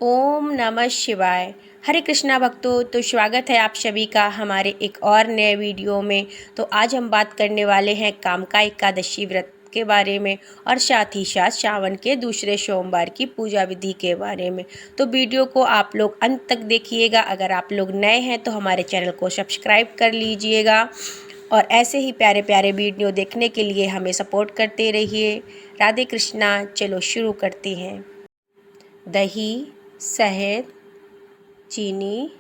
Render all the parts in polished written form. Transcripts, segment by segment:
ओम नमः शिवाय। हरे कृष्णा भक्तों, तो स्वागत है आप सभी का हमारे एक और नए वीडियो में। तो आज हम बात करने वाले हैं कामका एकादशी व्रत के बारे में और साथ ही साथ श्रावण के दूसरे सोमवार की पूजा विधि के बारे में। तो वीडियो को आप लोग अंत तक देखिएगा। अगर आप लोग नए हैं तो हमारे चैनल को सब्सक्राइब कर लीजिएगा और ऐसे ही प्यारे प्यारे वीडियो देखने के लिए हमें सपोर्ट करते रहिए। राधे कृष्णा। चलो शुरू करते हैं। दही, शहद, चीनी,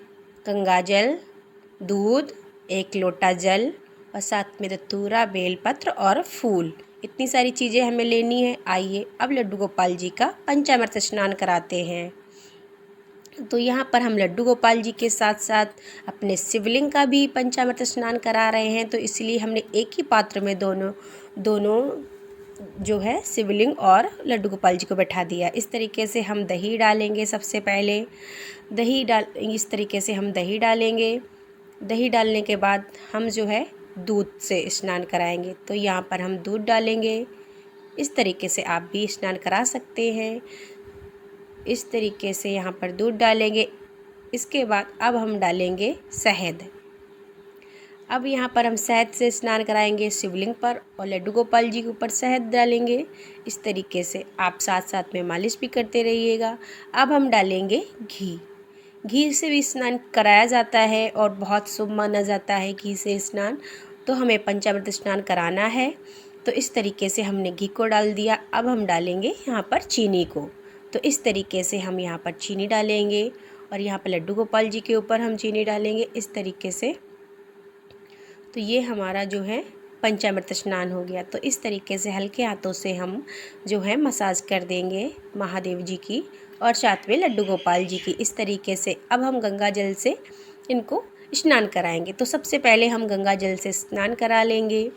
गंगाजल, दूध, 1 लोटा जल और साथ में धतूरा, बेलपत्र और फूल, इतनी सारी चीज़ें हमें लेनी है। आइए अब लड्डू गोपाल जी का पंचामृत स्नान कराते हैं। तो यहाँ पर हम लड्डू गोपाल जी के साथ साथ अपने शिवलिंग का भी पंचामृत स्नान करा रहे हैं। तो इसलिए हमने एक ही पात्र में दोनों जो है शिवलिंग और लड्डू गोपाल जी को बैठा दिया। इस तरीके से हम दही डालेंगे। सबसे पहले इस तरीके से हम दही डालेंगे। दही डालने के बाद हम जो है दूध से स्नान कराएंगे। तो यहाँ पर हम दूध डालेंगे। इस तरीके से आप भी स्नान करा सकते हैं। इस तरीके से यहाँ पर दूध डालेंगे। इसके बाद अब हम डालेंगे शहद। अब यहाँ पर हम शहद से स्नान कराएंगे शिवलिंग पर और लड्डू गोपाल जी के ऊपर शहद डालेंगे। इस तरीके से आप साथ साथ में मालिश भी करते रहिएगा। अब हम डालेंगे घी। घी से भी स्नान कराया जाता है और बहुत शुभ माना जाता है घी से स्नान। तो हमें पंचामृत स्नान कराना है। तो इस तरीके से हमने घी को डाल दिया। अब हम डालेंगे यहाँ पर चीनी को। तो इस तरीके से हम यहाँ पर चीनी डालेंगे और यहाँ पर लड्डू गोपाल जी के ऊपर हम चीनी डालेंगे इस तरीके से। तो ये हमारा जो है पंचामृत स्नान हो गया। तो इस तरीके से हल्के हाथों से हम जो है मसाज कर देंगे महादेव जी की और साथ में लड्डू गोपाल जी की। इस तरीके से अब हम गंगा जल से इनको स्नान कराएंगे। तो सबसे पहले हम गंगा जल से स्नान करा लेंगे।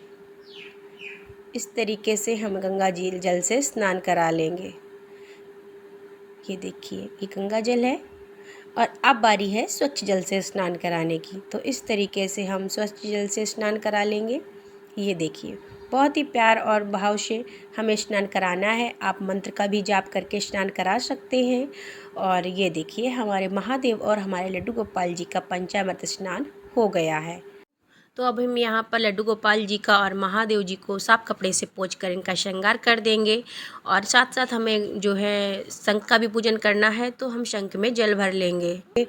इस तरीके से हम गंगा जल से स्नान करा लेंगे। ये देखिए, ये गंगा जल है और अब बारी है स्वच्छ जल से स्नान कराने की। तो इस तरीके से हम स्वच्छ जल से स्नान करा लेंगे। ये देखिए, बहुत ही प्यार और भाव से हमें स्नान कराना है। आप मंत्र का भी जाप करके स्नान करा सकते हैं। और ये देखिए, हमारे महादेव और हमारे लड्डू गोपाल जी का पंचामृत स्नान हो गया है। तो अब हम यहाँ पर लड्डू गोपाल जी का और महादेव जी को साफ कपड़े से पोंछ कर इनका श्रृंगार कर देंगे। और साथ साथ हमें जो है शंख का भी पूजन करना है। तो हम शंख में जल भर लेंगे।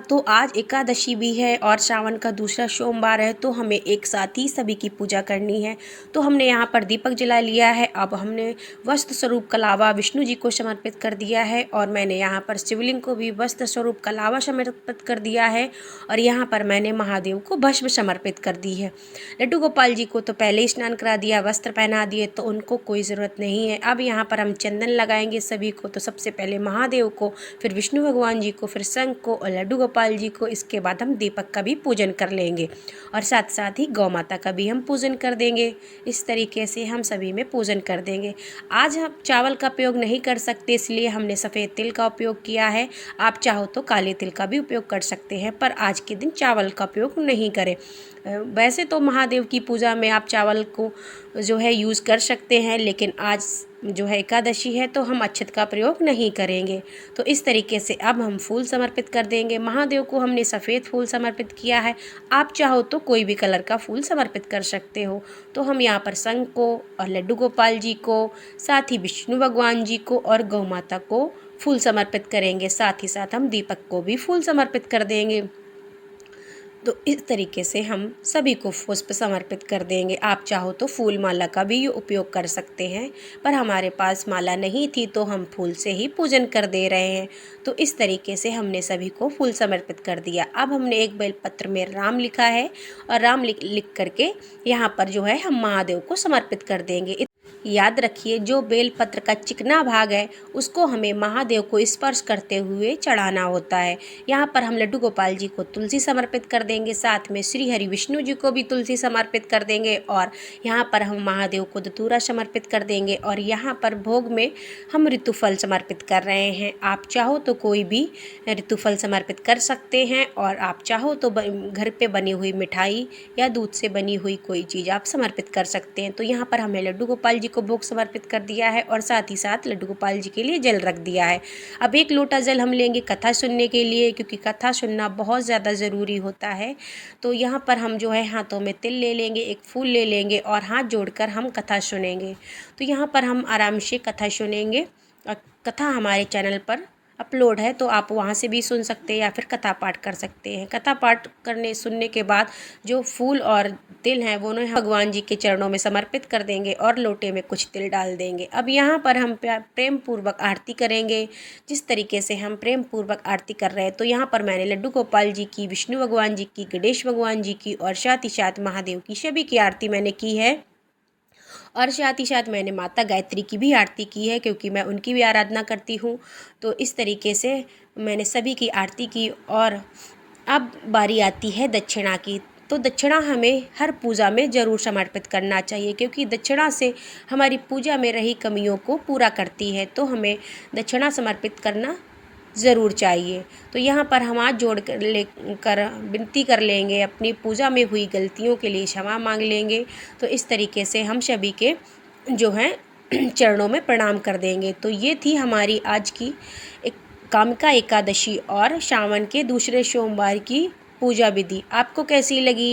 तो आज एकादशी भी है और श्रावण का दूसरा सोमवार है। तो हमें एक साथ ही सभी की पूजा करनी है। तो हमने यहाँ पर दीपक जला लिया है। अब हमने वस्त्र स्वरूप कलावा विष्णु जी को समर्पित कर दिया है और मैंने यहाँ पर शिवलिंग को भी वस्त्र स्वरूप कलावा समर्पित कर दिया है और यहाँ पर मैंने महादेव को भस्म समर्पित कर दी है। लड्डू गोपाल जी को तो पहले ही स्नान करा दिया, वस्त्र पहना दिए, तो उनको कोई ज़रूरत नहीं है। अब यहाँ पर हम चंदन लगाएंगे सभी को। तो सबसे पहले महादेव को, फिर विष्णु भगवान जी को, फिर शंख को और लड्डू गोपाल जी को। इसके बाद हम दीपक का भी पूजन कर लेंगे और साथ साथ ही गौ माता का भी हम पूजन कर देंगे। इस तरीके से हम सभी में पूजन कर देंगे। आज हम चावल का उपयोग नहीं कर सकते, इसलिए हमने सफ़ेद तिल का उपयोग किया है। आप चाहो तो काले तिल का भी उपयोग कर सकते हैं, पर आज के दिन चावल का उपयोग नहीं करें। वैसे तो महादेव की पूजा में आप चावल को जो है यूज़ कर सकते हैं, लेकिन आज जो है एकादशी है तो हम अक्षत का प्रयोग नहीं करेंगे। तो इस तरीके से अब हम फूल समर्पित कर देंगे। महादेव को हमने सफ़ेद फूल समर्पित किया है। आप चाहो तो कोई भी कलर का फूल समर्पित कर सकते हो। तो हम यहाँ पर शंख को और लड्डू गोपाल जी को, साथ ही विष्णु भगवान जी को और गौ माता को फूल समर्पित करेंगे। साथ ही साथ हम दीपक को भी फूल समर्पित कर देंगे। तो इस तरीके से हम सभी को पुष्प समर्पित कर देंगे। आप चाहो तो फूल माला का भी उपयोग कर सकते हैं, पर हमारे पास माला नहीं थी तो हम फूल से ही पूजन कर दे रहे हैं। तो इस तरीके से हमने सभी को फूल समर्पित कर दिया। अब हमने एक बेलपत्र में राम लिखा है और राम लिख करके यहाँ पर जो है हम महादेव को समर्पित कर देंगे। याद रखिए, जो बेलपत्र का चिकना भाग है उसको हमें महादेव को स्पर्श करते हुए चढ़ाना होता है। यहाँ पर हम लड्डू गोपाल जी को तुलसी समर्पित कर देंगे, साथ में श्री हरि विष्णु जी को भी तुलसी समर्पित कर देंगे और यहाँ पर हम महादेव को धतूरा समर्पित कर देंगे। और यहाँ पर भोग में हम ऋतुफल समर्पित कर रहे हैं। आप चाहो तो कोई भी ऋतुफल समर्पित कर सकते हैं और आप चाहो तो घर पे बनी हुई मिठाई या दूध से बनी हुई कोई चीज़ आप समर्पित कर सकते हैं। तो यहाँ पर हमें लड्डू गोपाल जी को भोग समर्पित कर दिया है और साथ ही साथ लड्डू गोपाल जी के लिए जल रख दिया है। अब एक लोटा जल हम लेंगे कथा सुनने के लिए, क्योंकि कथा सुनना बहुत ज़्यादा ज़रूरी होता है। तो यहाँ पर हम जो है हाथों में तिल ले लेंगे, एक फूल ले लेंगे और हाथ जोड़कर हम कथा सुनेंगे। तो यहाँ पर हम आराम से कथा सुनेंगे और कथा हमारे चैनल पर अपलोड है, तो आप वहाँ से भी सुन सकते हैं या फिर कथा पाठ कर सकते हैं। कथा पाठ सुनने के बाद जो फूल और तिल हैं वो भगवान जी के चरणों में समर्पित कर देंगे और लोटे में कुछ तिल डाल देंगे। अब यहाँ पर हम प्रेम पूर्वक आरती करेंगे, जिस तरीके से हम प्रेम पूर्वक आरती कर रहे हैं। तो यहाँ पर मैंने लड्डू गोपाल जी की, विष्णु भगवान जी की, गणेश भगवान जी की और साथ ही साथ महादेव की सभी की आरती मैंने की है। और साथ ही साथ मैंने माता गायत्री की भी आरती की है, क्योंकि मैं उनकी भी आराधना करती हूँ। तो इस तरीके से मैंने सभी की आरती की। और अब बारी आती है दक्षिणा की। तो दक्षिणा हमें हर पूजा में ज़रूर समर्पित करना चाहिए, क्योंकि दक्षिणा से हमारी पूजा में रही कमियों को पूरा करती है। तो हमें दक्षिणा समर्पित करना ज़रूर चाहिए। तो यहाँ पर हम हाथ जोड़ कर विनती कर लेंगे, अपनी पूजा में हुई गलतियों के लिए क्षमा मांग लेंगे। तो इस तरीके से हम सभी के जो हैं चरणों में प्रणाम कर देंगे। तो ये थी हमारी आज की एक कामिका एकादशी और सावन के दूसरे सोमवार की पूजा विधि। आपको कैसी लगी?